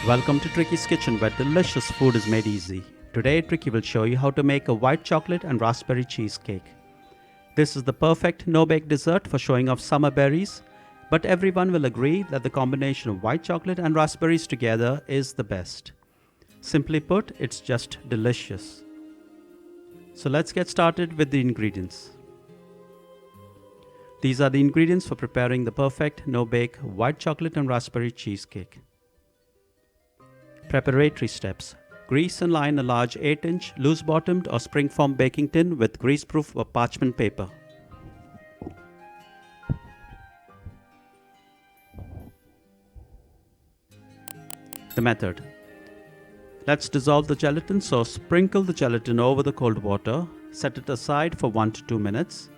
Welcome to Trickey's Kitchen, where delicious food is made easy. Today, Trickey will show you how to make a white chocolate and raspberry cheesecake. This is the perfect no-bake dessert for showing off summer berries, but everyone will agree that the combination of white chocolate and raspberries together is the best. Simply put, it's just delicious. So let's get started with the ingredients. These are the ingredients for preparing the perfect no-bake white chocolate and raspberry cheesecake. Preparatory steps. Grease and line a large 8-inch loose-bottomed or spring-form baking tin with grease-proof or parchment paper. The method. Let's dissolve the gelatin, so sprinkle the gelatin over the cold water, set it aside for 1 to 2 minutes,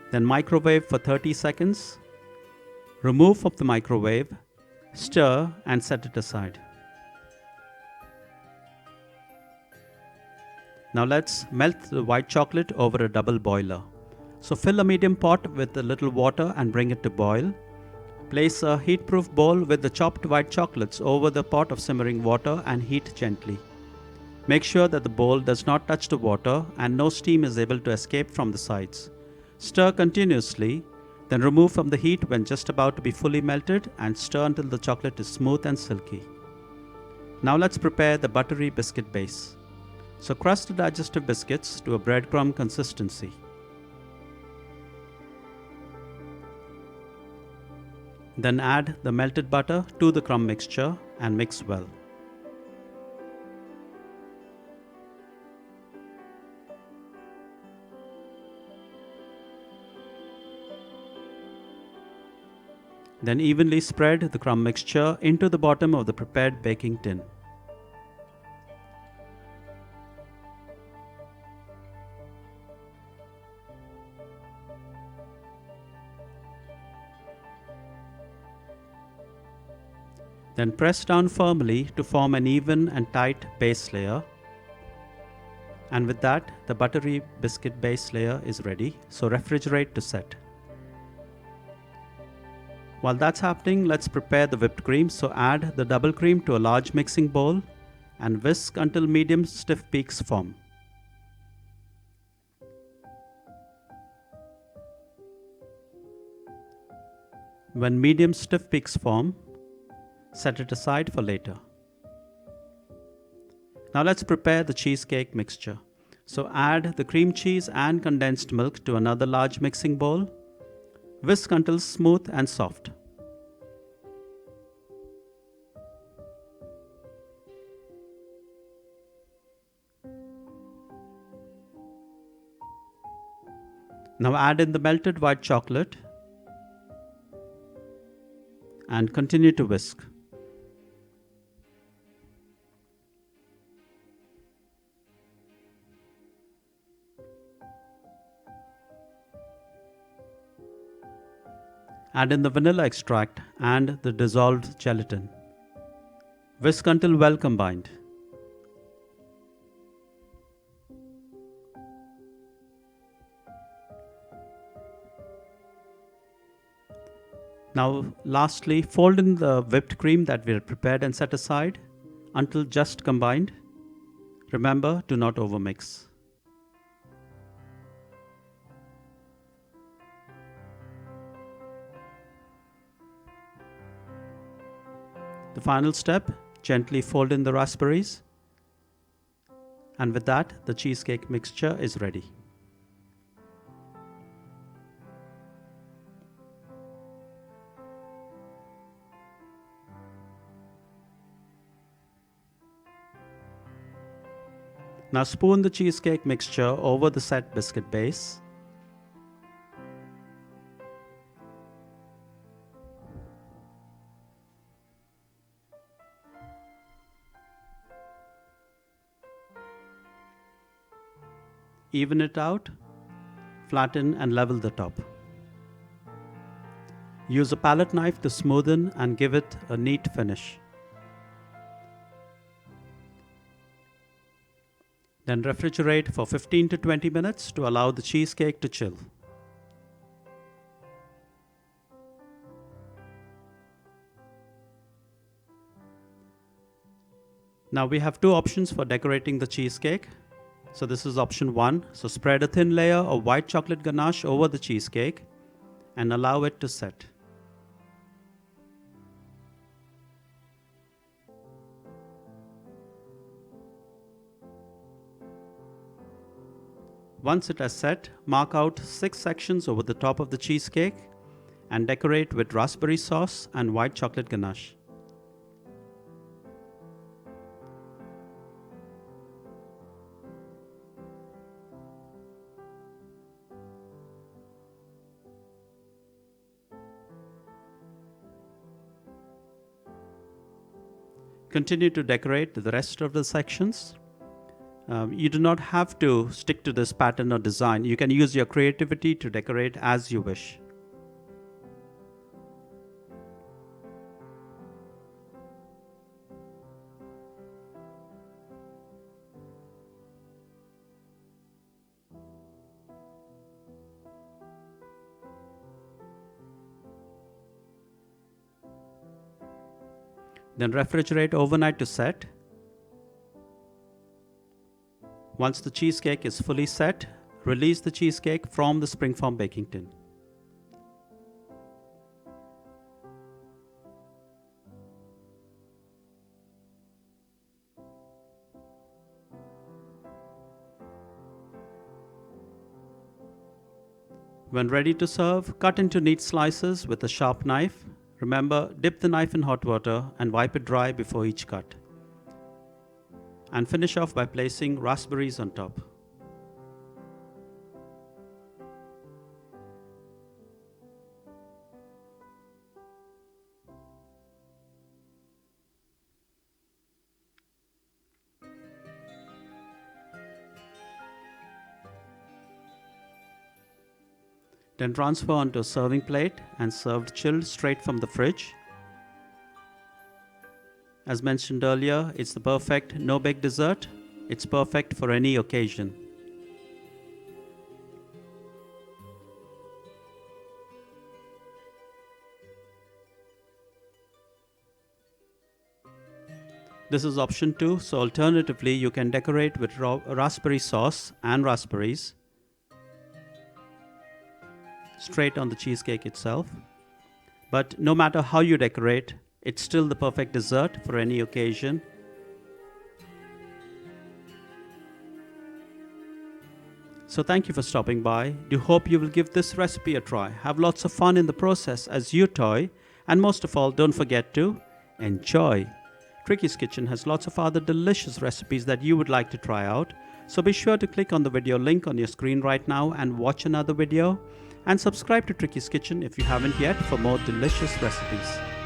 then microwave for 30 seconds. Remove from the microwave, stir and set it aside. Now let's melt the white chocolate over a double boiler. So fill a medium pot with a little water and bring it to boil. Place a heat-proof bowl with the chopped white chocolates over the pot of simmering water and heat gently. Make sure that the bowl does not touch the water and no steam is able to escape from the sides. Stir continuously, then remove from the heat when just about to be fully melted and stir until the chocolate is smooth and silky. Now let's prepare the buttery biscuit base. So crust the digestive biscuits to a breadcrumb consistency. Then add the melted butter to the crumb mixture and mix well. Then evenly spread the crumb mixture into the bottom of the prepared baking tin. Then press down firmly to form an even and tight base layer. And with that, the buttery biscuit base layer is ready, so refrigerate to set. While that's happening, let's prepare the whipped cream. So add the double cream to a large mixing bowl and whisk until medium stiff peaks form. When medium stiff peaks form, set it aside for later. Now let's prepare the cheesecake mixture. So add the cream cheese and condensed milk to another large mixing bowl. Whisk until smooth and soft. Now add in the melted white chocolate and continue to whisk. Add in the vanilla extract and the dissolved gelatin. Whisk until well combined. Now lastly, fold in the whipped cream that we had prepared and set aside until just combined. Remember to not overmix. The final step, gently fold in the raspberries. And with that, the cheesecake mixture is ready. Now spoon the cheesecake mixture over the set biscuit base. Even it out, flatten and level the top. Use a palette knife to smoothen and give it a neat finish. Then refrigerate for 15 to 20 minutes to allow the cheesecake to chill. Now we have two options for decorating the cheesecake. So this is option 1. So spread a thin layer of white chocolate ganache over the cheesecake and allow it to set. Once it has set, mark out 6 sections over the top of the cheesecake and decorate with raspberry sauce and white chocolate ganache. Continue to decorate the rest of the sections. You do not have to stick to this pattern or design. You can use your creativity to decorate as you wish. Then refrigerate overnight to set. Once the cheesecake is fully set, release the cheesecake from the springform baking tin. When ready to serve, cut into neat slices with a sharp knife. Remember, dip the knife in hot water and wipe it dry before each cut. And finish off by placing raspberries on top. Then transfer onto a serving plate and served chilled straight from the fridge. As mentioned earlier, it's the perfect no-bake dessert. It's perfect for any occasion. This is option 2, so alternatively you can decorate with raspberry sauce and raspberries straight on the cheesecake itself. But no matter how you decorate, it's still the perfect dessert for any occasion. So thank you for stopping by. Do hope you will give this recipe a try. Have lots of fun in the process as you toy, and most of all, don't forget to enjoy. Trickey's Kitchen has lots of other delicious recipes that you would like to try out. So be sure to click on the video link on your screen right now and watch another video. And subscribe to Trickey's Kitchen if you haven't yet for more delicious recipes.